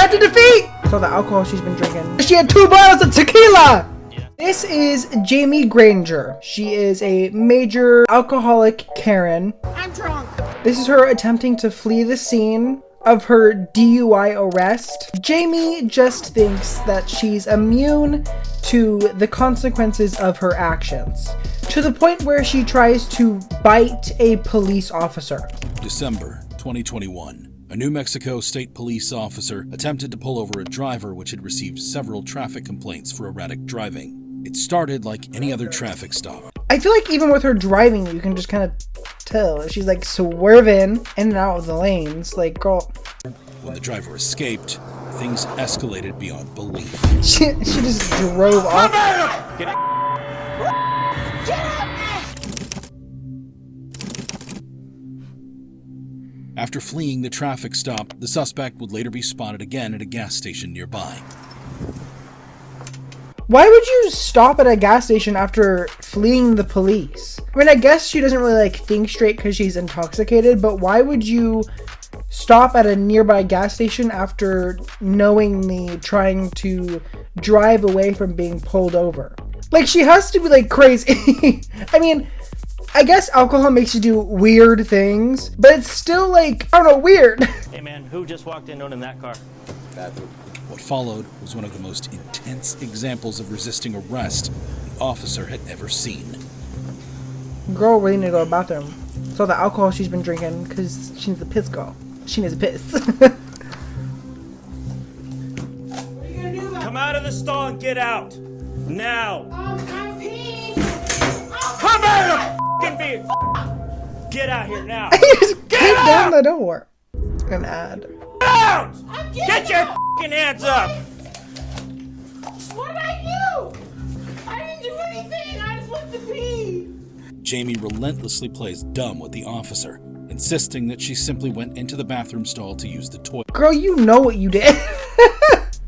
had to defeat! So the alcohol she's been drinking. She had 2 bottles of tequila! This is Jamie Granger. She is a major alcoholic Karen. I'm drunk. This is her attempting to flee the scene of her DUI arrest. Jamie just thinks that she's immune to the consequences of her actions, to the point where she tries to bite a police officer. December 2021. A New Mexico State Police officer attempted to pull over a driver which had received several traffic complaints for erratic driving. It started like any other traffic stop. I feel like even with her driving, you can just kind of tell. She's like swerving in and out of the lanes. Like, girl. When the driver escaped, things escalated beyond belief. She just drove off. Get up! After fleeing the traffic stop, the suspect would later be spotted again at a gas station nearby. Why would you stop at a gas station after fleeing the police? I mean, I guess she doesn't really like think straight because she's intoxicated, but why would you stop at a nearby gas station after knowingly trying to drive away from being pulled over? Like, she has to be like crazy. I mean, I guess alcohol makes you do weird things, but it's still like, I don't know, weird. Hey man, who just walked in that car? What followed was one of the most intense examples of resisting arrest the officer had ever seen. Girl really need to go to the bathroom. So the alcohol she's been drinking, because she needs a piss, girl. She needs a piss. Come out of the stall and get out! Now! I'm peeing. Come out of the f***ing vehicle! Get out here now! Just kick down the door. An ad. Get out! Get your f***ing hands up! What did I do? I didn't do anything. I just went to pee. Jamie relentlessly plays dumb with the officer, insisting that she simply went into the bathroom stall to use the toilet. Girl, you know what you did.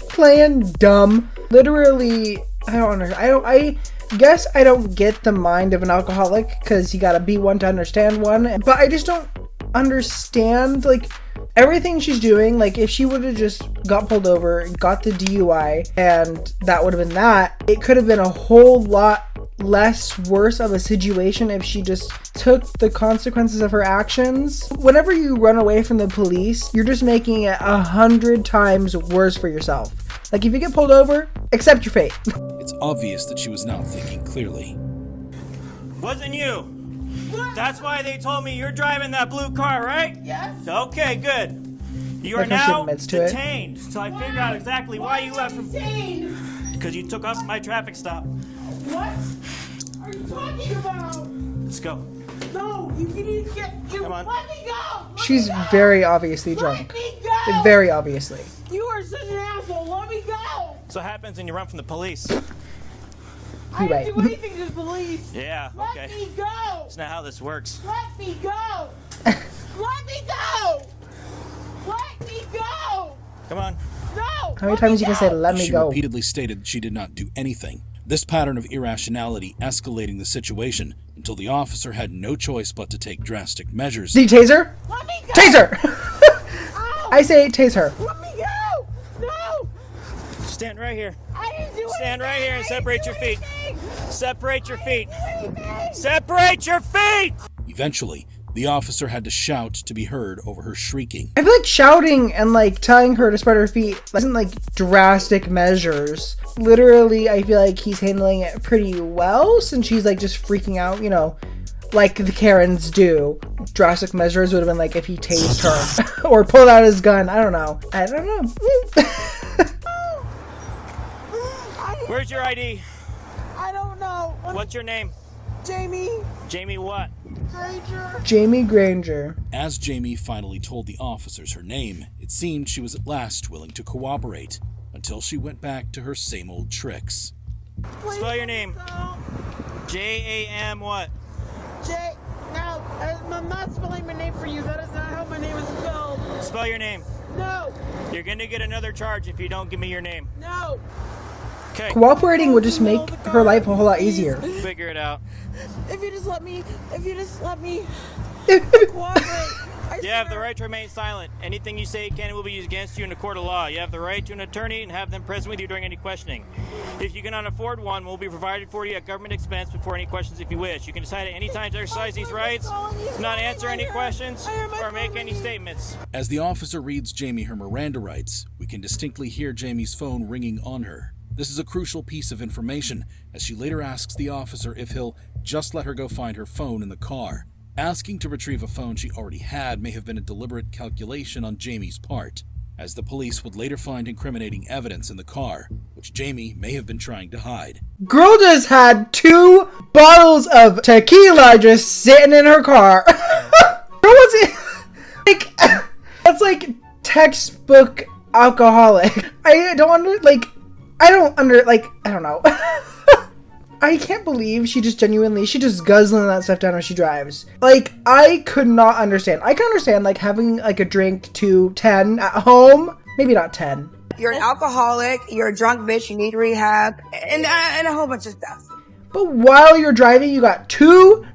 Playing dumb. Literally, I don't understand. I guess I don't get the mind of an alcoholic because you gotta be one to understand one. But I just don't understand, like, everything she's doing. Like, if she would have just got pulled over, got the DUI, and that would have been that, it could have been a whole lot less worse of a situation if she just took the consequences of her actions. Whenever you run away from the police, you're just making it 100 times worse for yourself. Like, if you get pulled over, accept your fate. It's obvious that she was not thinking clearly. Wasn't you? That's why they told me you're driving that blue car, right? Yes. Okay, good. You are Like when she now admits to it. detained. So I figured out exactly why you left from... Insane. Because you took off my traffic stop. What are you talking about? Let's go. No, you need to get. Come on. Let me go. Let She's me go. very obviously drunk. Let me go. Very obviously. You are such an asshole. Let me go. So what happens when you run from the police? I didn't Right. do anything to the police. Yeah, Let okay. me go. That's not how this works. Let me go. Let me go. Let me go. Come on. No. How many times you can say, let me She go? repeatedly stated she did not do anything. This pattern of irrationality escalating the situation until the officer had no choice but to take drastic measures. Did you tase her? Let me go. Taser! Ow. I say tase her. Let me go. No. Stand right here. I didn't do anything. Stand right here and I didn't separate do your feet. anything. Separate your feet. I didn't do anything. Separate your feet! Eventually, the officer had to shout to be heard over her shrieking. I feel like shouting and like telling her to spread her feet isn't like drastic measures. Literally, I feel like he's handling it pretty well since she's like just freaking out, you know, like the Karens do. Drastic measures would have been like if he tased her or pulled out his gun. I don't know. Where's your ID? I don't know. What's your name? Jamie Jamie what? Granger. Jamie Granger. As Jamie finally told the officers her name, it seemed she was at last willing to cooperate, until she went back to her same old tricks. Please Spell your name. don't. J-A-M what? No, I'm not spelling my name for you. That is not how my name is spelled. Spell your name. No, You're gonna get another charge if you don't give me your name. no. Okay, Cooperating would just make her life a whole lot easier. figure it out. If you just let me cooperate. You have the right to remain silent. Anything you say can and will be used against you in a court of law. You have the right to an attorney and have them present with you during any questioning. If you cannot afford one, will be provided for you at government expense before any questions if you wish. You can decide at any time to exercise these rights, not answer any questions, or make any statements. As the officer reads Jamie her Miranda rights, we can distinctly hear Jamie's phone ringing on her. This is a crucial piece of information, as she later asks the officer if he'll just let her go find her phone in the car. Asking to retrieve a phone she already had may have been a deliberate calculation on Jamie's part, as the police would later find incriminating evidence in the car, which Jamie may have been trying to hide. Girl just had 2 bottles of tequila just sitting in her car. Girl was like, that's like textbook alcoholic. I don't know. I can't believe she just guzzling that stuff down when she drives. Like, I could not understand. I can understand, like, having, like, a drink to 10 at home. Maybe not 10. You're an alcoholic, you're a drunk bitch, you need rehab, and a whole bunch of stuff. But while you're driving, you got 2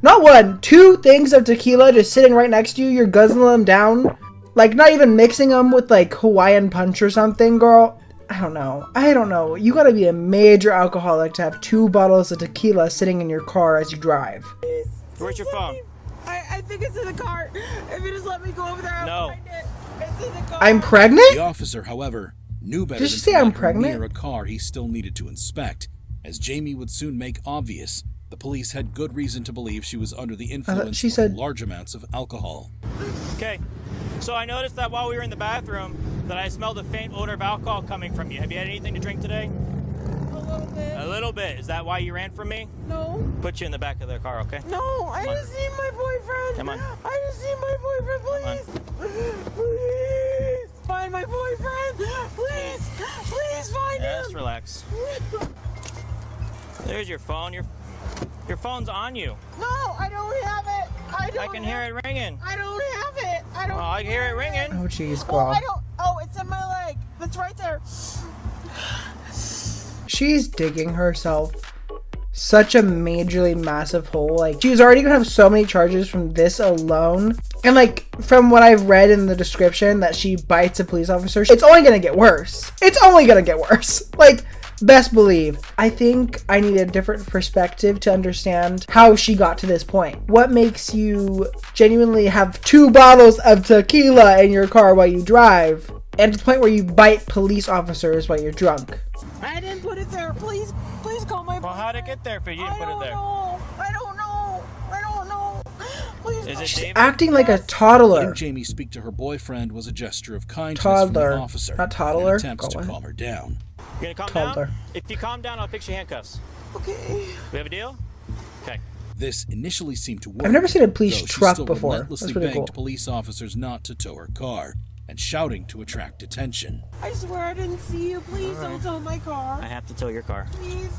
things of tequila just sitting right next to you. You're guzzling them down. Like, not even mixing them with, like, Hawaiian punch or something, girl. I don't know. You gotta be a major alcoholic to have 2 bottles of tequila sitting in your car as you drive. Where's your phone? I think it's in the car. If you just let me go over there, I'll find it. It's in the car. I'm pregnant? The officer, however, knew better Did she than say to I'm let her pregnant? near a car he still needed to inspect, as Jamie would soon make obvious. The police had good reason to believe she was under the influence of large amounts of alcohol. Okay, so I noticed that while we were in the bathroom, that I smelled a faint odor of alcohol coming from you. Have you had anything to drink today? A little bit. A little bit. Is that why you ran from me? No. Put you in the back of the car, okay? No, I just need my boyfriend. Come on. I just need my boyfriend, please. Please. Find my boyfriend. Please. Please find him. Just relax. There's your phone. Your phone's on you. No, I don't have it. I can hear it ringing. I don't have it. I can hear it ringing. Oh, jeez, Well, girl. I don't. Oh, it's in my leg. It's right there. She's digging herself such a majorly massive hole. Like, she's already gonna have so many charges from this alone. And, like, from what I've read in the description that she bites a police officer, it's only gonna get worse. Like, best believe. I think I need a different perspective to understand how she got to this point. What makes you genuinely have 2 bottles of tequila in your car while you drive, and to the point where you bite police officers while you're drunk? I didn't put it there. Please call my boyfriend. Well, how'd it get there if you didn't put it there? I don't know. Please. Is it She's David? acting like a Letting toddler. Jamie speak to her boyfriend was a gesture of kindness Toddler. from the officer, Not toddler. in attempts Go to on. calm her down. You gonna calm Toddler. down? If you calm down, I'll fix your handcuffs. Okay. We have a deal? Okay. This initially seemed to work. I've never seen a police though she truck still before. relentlessly That's pretty begged cool. police officers not to tow her car, and shouting to attract attention. I swear I didn't see you. Please don't tow my car. I have to tow your car. Please.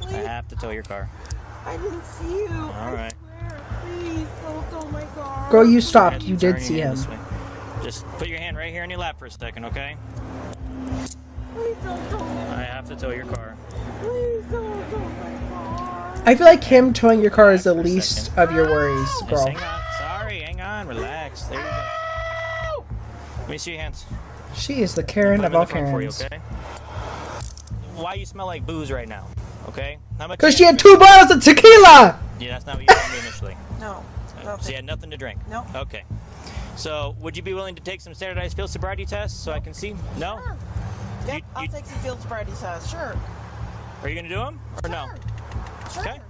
I have to tow your car. I didn't see you. All right. I swear. Please don't tow my car. Girl, you Go stopped. ahead, You turn did your see hand him. this way. Just put your hand right here in your lap for a second, okay? Please don't tow my car. I have to tow your car. Please don't tow my car. I feel like him towing your car is the For a least second. of your worries, Just girl. hang on. Sorry, hang on. Relax. There you go. Let me see your hands. She is the Put Karen them of in all the front for you, Karens. okay? Why you smell like booze right now? Okay? How much? Because you she had had 2 bottles of tequila! Yeah, that's not what you told me initially. No. So you had nothing to drink? No. Okay. So, would you be willing to take some standardized field sobriety tests so I can see? No? Sure. Yep, You- I'll take some field sobriety tests. Sure. Are you going to do them? Or no? Sure. Okay.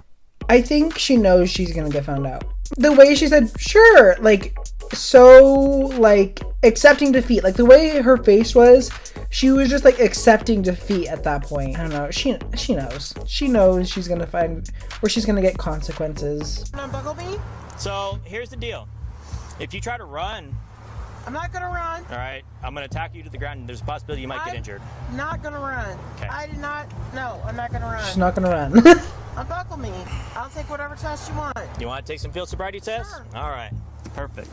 I think she knows she's gonna get found out. The way she said, sure, like, so, like, accepting defeat. Like, the way her face was, she was just, like, accepting defeat at that point. I don't know. She knows. She knows she's gonna find, or she's gonna get consequences. Unbuckle me. So, here's the deal. If you try to run, I'm not gonna run. all right, I'm going to tack you to the ground and there's a possibility you might get injured. Not gonna run. Okay. I did not. No, I'm not gonna run. She's not gonna run. Unbuckle me. I'll take whatever test you want. You want to take some field sobriety tests? Sure. All right. Perfect.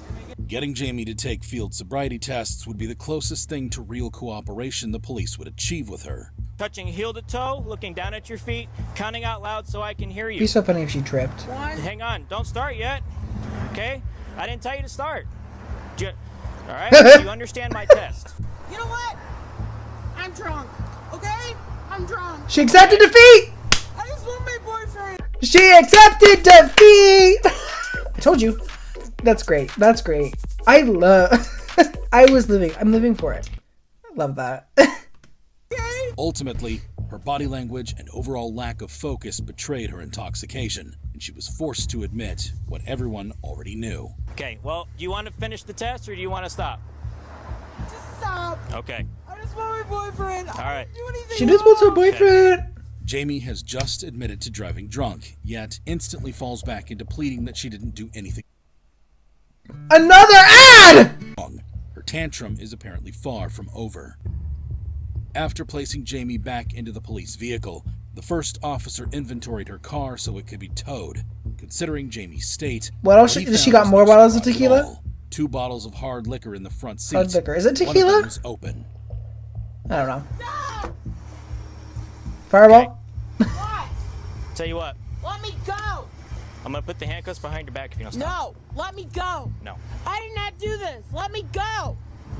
Getting Jamie to take field sobriety tests would be the closest thing to real cooperation the police would achieve with her. Touching heel to toe, looking down at your feet, counting out loud so I can hear It'd you. be so funny if she tripped. One. Hang on. Don't start yet. Okay? I didn't tell you to start. All right, do you understand my test? You know what? I'm drunk. Okay? I'm drunk. She accepted defeat! I just want my boyfriend. She accepted defeat! I told you. That's great. That's great. I love... I'm living for it. I love that. Ultimately, her body language and overall lack of focus betrayed her intoxication, and she was forced to admit what everyone already knew. Okay, well, do you want to finish the test or do you want to stop? Just stop. Okay. I just want my boyfriend. All right. I didn't do anything She just wants her boyfriend. Jamie has just admitted to driving drunk, yet instantly falls back into pleading that she didn't do anything Another ad! wrong. Her tantrum is apparently far from over. After placing Jamie back into the police vehicle, the first officer inventoried her car so it could be towed. Considering Jamie's state, What else? he Does she found got more was no bottles of fraud at tequila? all. 2 bottles of hard liquor in the front seat. Hard liquor. Is it One of tequila? them was open. I don't know. Fireball? What? Tell you what, Let me go. I'm going to put the handcuffs behind your back if you don't stop. No. Let me go. No. I did not do this. Let me go.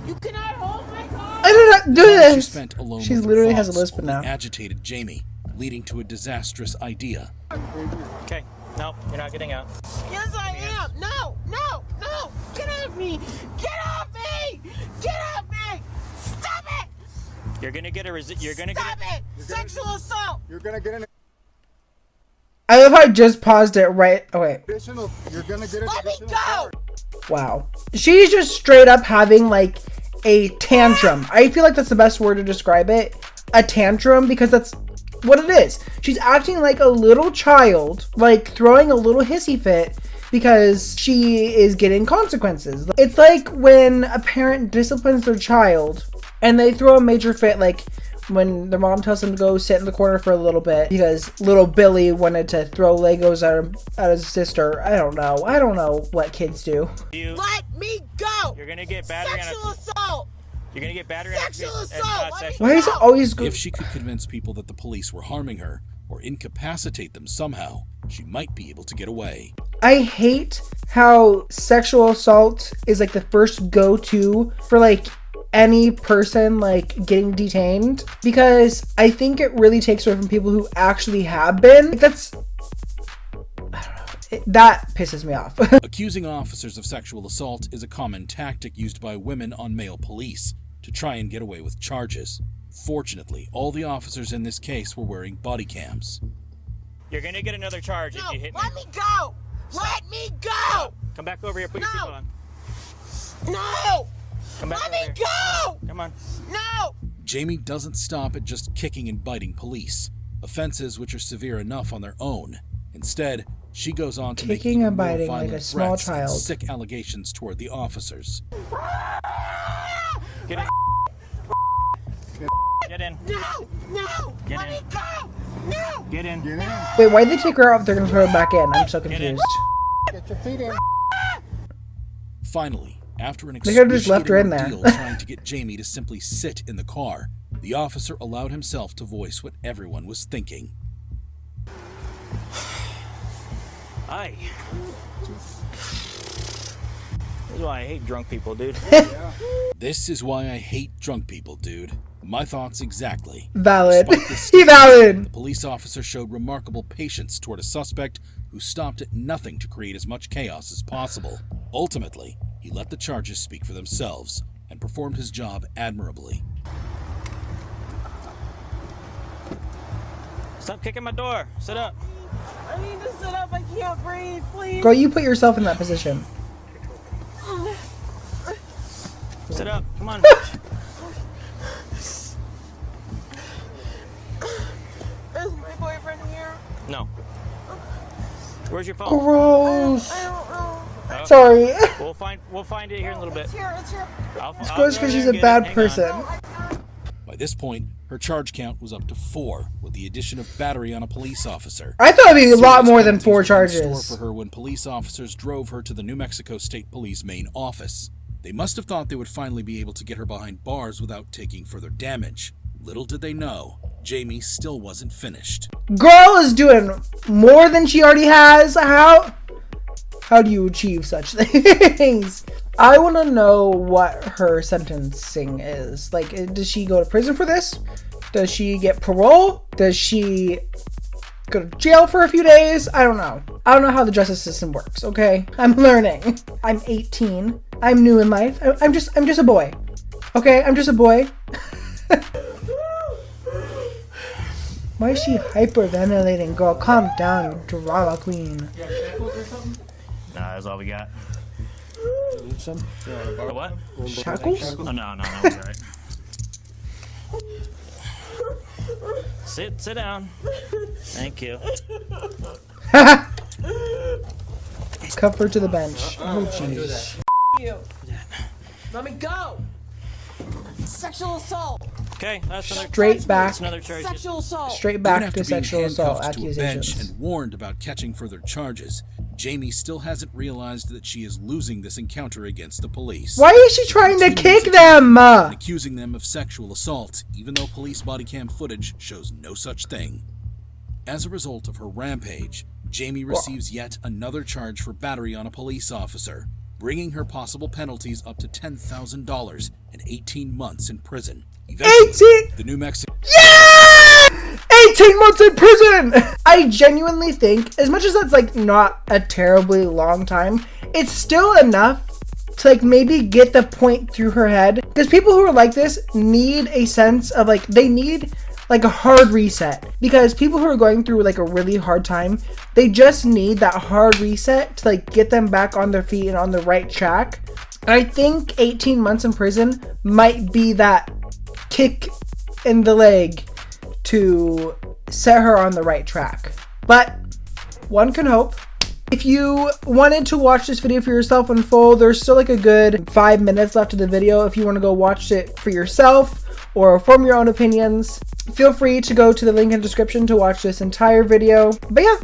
You cannot hold my car. I did not do She this! spent alone She with her literally has a thoughts lisp only now. agitated Jamie, leading to a disastrous idea. Okay, no, you're not getting out. Yes, I am. No. Get off me. Get off me. Get off me. Stop it. You're going to get a you're going to Stop get it. Sexual assault. You're gonna get an I love how I just paused it right. Oh, wait. additional. You're gonna get an Let me additional go. charge. Wow. She's just straight up having like a tantrum. I feel like that's the best word to describe it. A tantrum, because that's what it is. She's acting like a little child, like throwing a little hissy fit because she is getting consequences. It's like when a parent disciplines their child and they throw a major fit, like when their mom tells them to go sit in the corner for a little bit because little Billy wanted to throw Legos at his sister. I don't know what kids do. you. Let me go. You're going to get battery Sexual on assault. You're going to get battery Sexual on assault. Let me Why is it always good? If she could convince people that the police were harming her or incapacitate them somehow, she might be able to get away. I hate how sexual assault is like the first go-to for like any person like getting detained, because I think it really takes away from people who actually have been. Like, that's, I don't know, that pisses me off. Accusing officers of sexual assault is a common tactic used by women on male police to try and get away with charges. Fortunately, all the officers in this case were wearing body cams. You're going to get another charge No. if you hit me. Let me go. Let me go. Come back over here, put your No. seatbelt on. No. Come back Let over me here. go. Come on. No. Jamie doesn't stop at just kicking and biting police, offenses which are severe enough on their own. Instead, she goes on to make Kicking even and more biting like violent a small threats and child. sick allegations toward the officers. Get in. Get in. No. Get Let in. me go. No. Get in. Get in. Wait, why'd they take her out if they're gonna throw her back in? I'm so in. confused. Get your feet in. Finally, after an They could've just left her in excruciating there. ordeal trying to get Jamie to simply sit in the car, the officer allowed himself to voice what everyone was thinking. Aye. This is why I hate drunk people, dude. This is why I hate drunk people, dude. My thoughts exactly. Valid. Despite this He valid. The police officer showed remarkable patience toward a suspect who stopped at nothing to create as much chaos as possible. Ultimately, he let the charges speak for themselves and performed his job admirably. Stop kicking my door. Sit up. I need to sit up. I can't breathe. Please. Girl, you put yourself in that position. Sit up. Come on. Is my boyfriend here? No. Where's your phone? Gross. I don't know. Oh, Sorry. We'll find it here in a little bit. It's here. It's gross because she's a bad person. By this point, her charge count was up to 4, with the addition of battery on a police officer. I thought it'd be a lot Serious more than penalties 4 were in charges. store for her when police officers drove her to the New Mexico State Police main office. They must have thought they would finally be able to get her behind bars without taking further damage. Little did they know, Jamie still wasn't finished. Girl is doing more than she already has. How do you achieve such things? I want to know what her sentencing is. Like, does she go to prison for this? Does she get parole? Does she go to jail for a few days? I don't know. I don't know how the justice system works, okay? I'm learning. I'm 18. I'm new in life. I'm just a boy. Okay? I'm just a boy. Why is she hyperventilating, girl? Calm down, drama queen. Nah, that's all we got. Need some? A what? Shackles? Oh, no, we're all right. Sit down. Thank you. Cuff her to the bench. Oh, jeez. You. Let me go. Sexual assault. Okay, that's another. Straight back. That's another charge. Sexual assault. Straight Even back after to being sexual assault handcuffed to a bench accusations. and warned about catching further charges, Jamie still hasn't realized that she is losing this encounter against the police. Why is she trying to kick them? And accusing them of sexual assault, even though police body cam footage shows no such thing. As a result of her rampage, Jamie receives yet another charge for battery on a police officer, bringing her possible penalties up to $10,000 and 18 months in prison. Eventually, 18? the New Mexico... Yeah! 18 months in prison! I genuinely think, as much as that's like not a terribly long time, it's still enough to like maybe get the point through her head. Because people who are like this need a sense of like, they need like a hard reset. Because people who are going through like a really hard time, they just need that hard reset to like get them back on their feet and on the right track. And I think 18 months in prison might be that kick in the leg to set her on the right track. But one can hope. If you wanted to watch this video for yourself in full, there's still like a good 5 minutes left of the video if you want to go watch it for yourself or form your own opinions. Feel free to go to the link in the description to watch this entire video. But yeah,